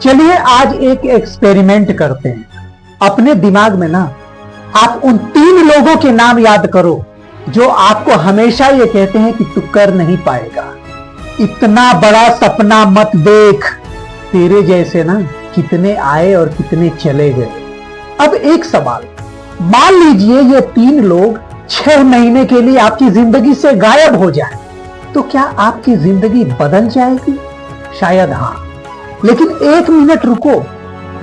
चलिए आज एक एक्सपेरिमेंट करते हैं। अपने दिमाग में ना आप उन 3 लोगों के नाम याद करो जो आपको हमेशा ये कहते हैं कि तू कर नहीं पाएगा, इतना बड़ा सपना मत देख। तेरे जैसे ना कितने आए और कितने चले गए। अब एक सवाल, मान लीजिए ये 3 लोग 6 महीने के लिए आपकी जिंदगी से गायब हो जाए, तो क्या आपकी जिंदगी बदल जाएगी? शायद हाँ, लेकिन 1 मिनट रुको।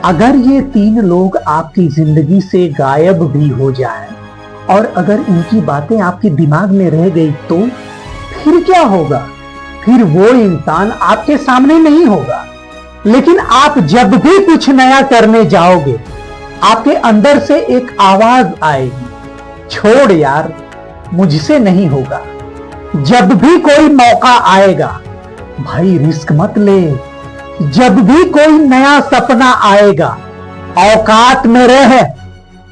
अगर ये 3 लोग आपकी जिंदगी से गायब भी हो जाएं और अगर इनकी बातें आपके दिमाग में रह गई तो फिर क्या होगा? फिर वो इंसान आपके सामने नहीं होगा, लेकिन आप जब भी कुछ नया करने जाओगे आपके अंदर से एक आवाज आएगी, छोड़ यार, मुझसे नहीं होगा। जब भी कोई मौका आएगा भाई रिस्क मत ले। जब भी कोई नया सपना आएगा औकात में रह।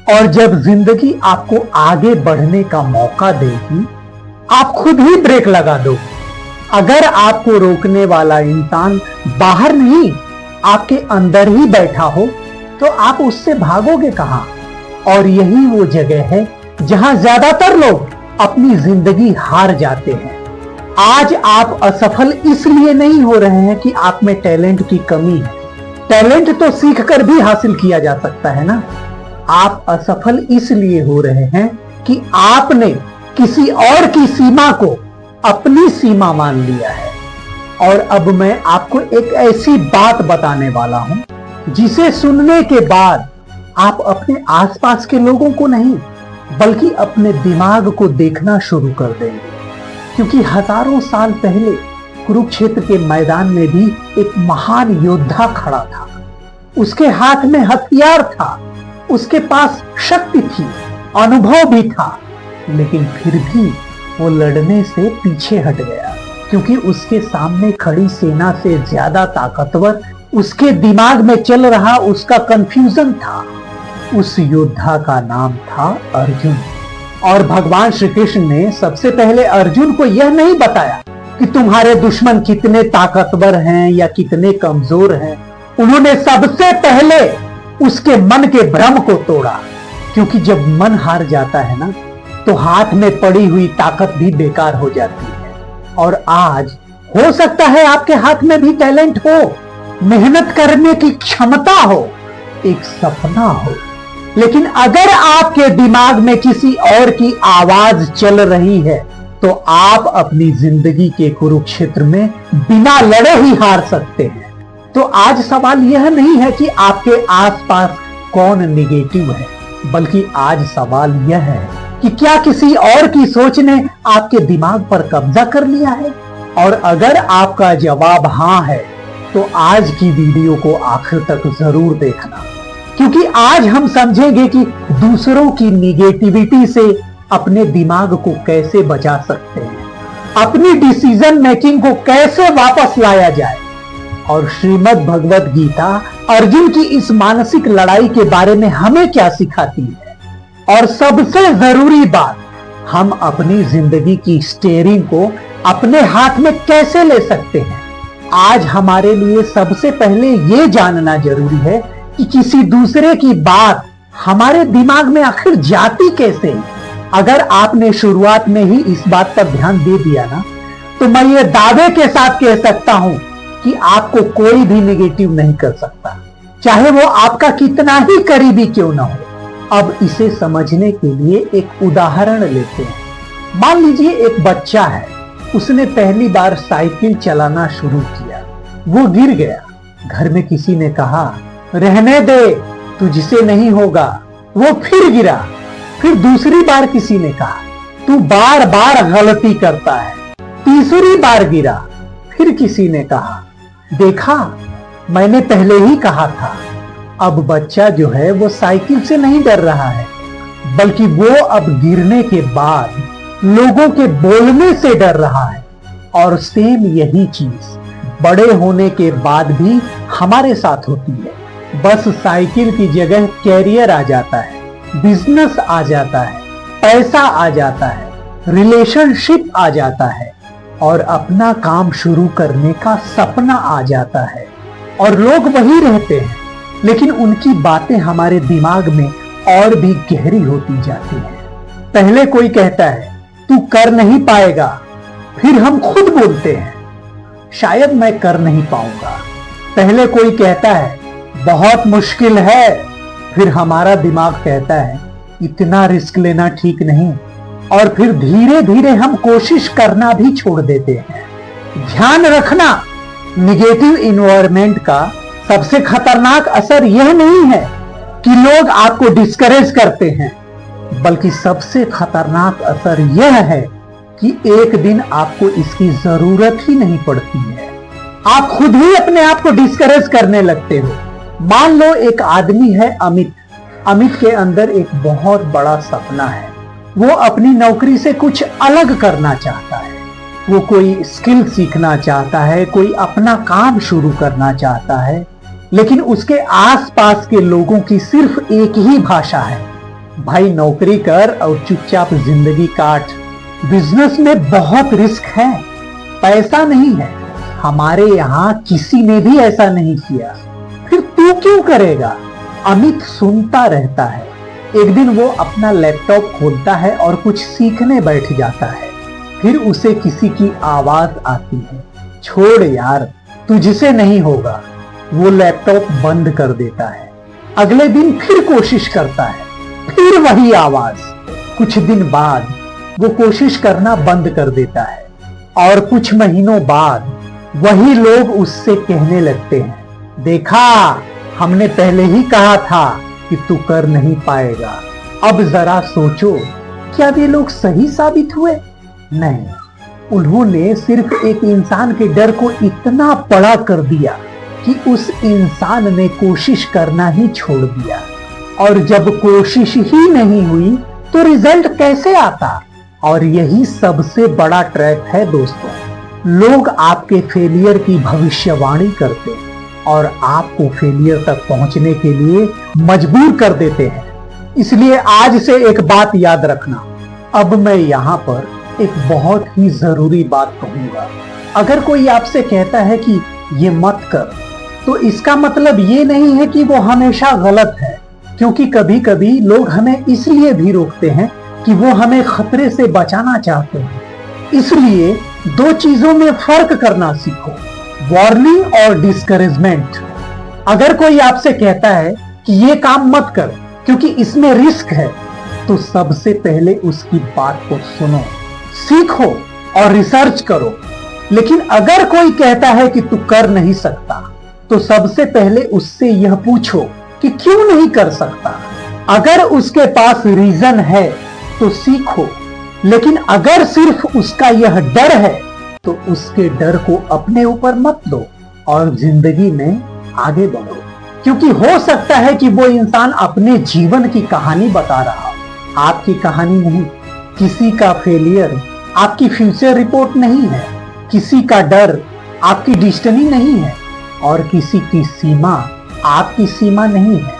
और जब जिंदगी आपको आगे बढ़ने का मौका देगी आप खुद ही ब्रेक लगा दो। अगर आपको रोकने वाला इंसान बाहर नहीं आपके अंदर ही बैठा हो तो आप उससे भागोगे कहां? और यही वो जगह है जहां ज्यादातर लोग अपनी जिंदगी हार जाते हैं। आज आप असफल इसलिए नहीं हो रहे हैं कि आप में टैलेंट की कमी है। टैलेंट तो सीख कर भी हासिल किया जा सकता है ना। आप असफल इसलिए हो रहे हैं कि आपने किसी और की सीमा को अपनी सीमा मान लिया है। और अब मैं आपको एक ऐसी बात बताने वाला हूं जिसे सुनने के बाद आप अपने आसपास के लोगों को नहीं बल्कि अपने दिमाग को देखना शुरू कर देंगे। क्योंकि हजारों साल पहले कुरुक्षेत्र के मैदान में भी एक महान योद्धा खड़ा था। उसके हाथ में हथियार था, उसके पास शक्ति थी, अनुभव भी था, लेकिन फिर भी वो लड़ने से पीछे हट गया क्योंकि उसके सामने खड़ी सेना से ज्यादा ताकतवर उसके दिमाग में चल रहा उसका कंफ्यूजन था। उस योद्धा का नाम था अर्जुन। और भगवान श्री कृष्ण ने सबसे पहले अर्जुन को यह नहीं बताया कि तुम्हारे दुश्मन कितने ताकतवर हैं या कितने कमजोर हैं। उन्होंने सबसे पहले उसके मन के भ्रम को तोड़ा। क्योंकि जब मन हार जाता है ना तो हाथ में पड़ी हुई ताकत भी बेकार हो जाती है। और आज हो सकता है आपके हाथ में भी टैलेंट हो, मेहनत करने की क्षमता हो, एक सपना हो, लेकिन अगर आपके दिमाग में किसी और की आवाज चल रही है तो आप अपनी जिंदगी के कुरुक्षेत्र में बिना लड़े ही हार सकते हैं। तो आज सवाल यह नहीं है कि आपके आसपास कौन निगेटिव है, बल्कि आज सवाल यह है कि क्या किसी और की सोच ने आपके दिमाग पर कब्जा कर लिया है? और अगर आपका जवाब हां है तो आज की वीडियो को आखिर तक जरूर देखना, क्योंकि आज हम समझेंगे कि दूसरों की निगेटिविटी से अपने दिमाग को कैसे बचा सकते हैं, अपनी डिसीजन मेकिंग को कैसे वापस लाया जाए। और श्रीमद् भगवत गीता अर्जुन की इस मानसिक लड़ाई के बारे में हमें क्या सिखाती है। और सबसे जरूरी बात, हम अपनी जिंदगी की स्टीयरिंग को अपने हाथ में कैसे ले सकते हैं। आज हमारे लिए सबसे पहले यह जानना जरूरी है कि किसी दूसरे की बात हमारे दिमाग में आखिर जाती कैसे। अगर आपने शुरुआत में ही इस बात पर ध्यान दे दिया ना तो मैं ये दावे के साथ कह सकता हूं कि आपको कोई भी नेगेटिव नहीं कर सकता, चाहे वो आपका कितना ही करीबी क्यों ना हो। अब इसे समझने के लिए एक उदाहरण लेते हैं। मान लीजिए एक बच्चा है, उसने पहली बार साइकिल चलाना शुरू किया, वो गिर गया। घर में किसी ने कहा रहने दे, तुझसे नहीं होगा। वो फिर गिरा। फिर दूसरी बार किसी ने कहा तू बार बार गलती करता है। तीसरी बार गिरा। फिर किसी ने कहा देखा, मैंने पहले ही कहा था। अब बच्चा जो है वो साइकिल से नहीं डर रहा है, बल्कि वो अब गिरने के बाद लोगों के बोलने से डर रहा है। और सेम यही चीज बड़े होने के बाद भी हमारे साथ होती है। बस साइकिल की जगह कैरियर आ जाता है, बिजनेस आ जाता है, पैसा आ जाता है, रिलेशनशिप आ जाता है और अपना काम शुरू करने का सपना आ जाता है। और लोग वही रहते हैं, लेकिन उनकी बातें हमारे दिमाग में और भी गहरी होती जाती है। पहले कोई कहता है तू कर नहीं पाएगा, फिर हम खुद बोलते हैं शायद मैं कर नहीं पाऊंगा। पहले कोई कहता है बहुत मुश्किल है, फिर हमारा दिमाग कहता है इतना रिस्क लेना ठीक नहीं, और फिर धीरे धीरे हम कोशिश करना भी छोड़ देते हैं। ध्यान रखना, निगेटिव इन्वायरमेंट का सबसे खतरनाक असर यह नहीं है कि लोग आपको डिस्करेज करते हैं, बल्कि सबसे खतरनाक असर यह है कि एक दिन आपको इसकी जरूरत ही नहीं पड़ती है। आप खुद ही अपने आप को डिस्करेज करने लगते हो। मान लो एक आदमी है अमित। अमित के अंदर एक बहुत बड़ा सपना है। वो अपनी नौकरी से कुछ अलग करना चाहता है। वो कोई स्किल सीखना चाहता है, कोई अपना काम शुरू करना चाहता है, लेकिन उसके आसपास के लोगों की सिर्फ एक ही भाषा है, भाई नौकरी कर और चुपचाप जिंदगी काट। बिजनेस में बहुत रिस्क है, पैसा नहीं है। हमारे यहाँ किसी ने भी ऐसा नहीं किया, फिर तू क्यों करेगा? अमित सुनता रहता है। एक दिन वो अपना लैपटॉप खोलता है और कुछ सीखने बैठ जाता है। फिर उसे किसी की आवाज आती है, छोड़ यार, तुझसे नहीं होगा। वो लैपटॉप बंद कर देता है। अगले दिन फिर कोशिश करता है, फिर वही आवाज। कुछ दिन बाद वो कोशिश करना बंद कर देता है और कुछ महीनों बाद वही लोग उससे कहने लगते हैं, देखा, हमने पहले ही कहा था कि तू कर नहीं पाएगा। अब जरा सोचो, क्या वे लोग सही साबित हुए? नहीं, उन्होंने सिर्फ एक इंसान के डर को इतना बड़ा कर दिया कि उस इंसान ने कोशिश करना ही छोड़ दिया। और जब कोशिश ही नहीं हुई तो रिजल्ट कैसे आता? और यही सबसे बड़ा ट्रैप है दोस्तों। लोग आपके फेलियर की भविष्यवाणी करते हैं और आपको फेलियर तक पहुंचने के लिए मजबूर कर देते हैं। इसलिए आज से एक बात याद रखना। अब मैं यहाँ पर एक बहुत ही जरूरी बात कहूंगा। अगर कोई आपसे कहता है कि ये मत कर, तो इसका मतलब ये नहीं है कि वो हमेशा गलत है, क्योंकि कभी कभी लोग हमें इसलिए भी रोकते हैं कि वो हमें खतरे से बचाना चाहते हैं। इसलिए दो चीजों में फर्क करना सीखो, वार्निंग और डिस्करेजमेंट। अगर कोई आपसे कहता है कि ये काम मत कर क्योंकि इसमें रिस्क है, तो सबसे पहले उसकी बात को सुनो, सीखो और रिसर्च करो। लेकिन अगर कोई कहता है कि तू कर नहीं सकता, तो सबसे पहले उससे यह पूछो कि क्यों नहीं कर सकता। अगर उसके पास रीजन है तो सीखो, लेकिन अगर सिर्फ उसका यह डर है तो उसके डर को अपने ऊपर मत लो और जिंदगी में आगे बढ़ो। क्योंकि हो सकता है कि वो इंसान अपने जीवन की कहानी बता रहा हो, आपकी कहानी नहीं। किसी का फेलियर आपकी फ्यूचर रिपोर्ट नहीं है, किसी का डर आपकी डेस्टिनी नहीं है, और किसी की सीमा आपकी सीमा नहीं है।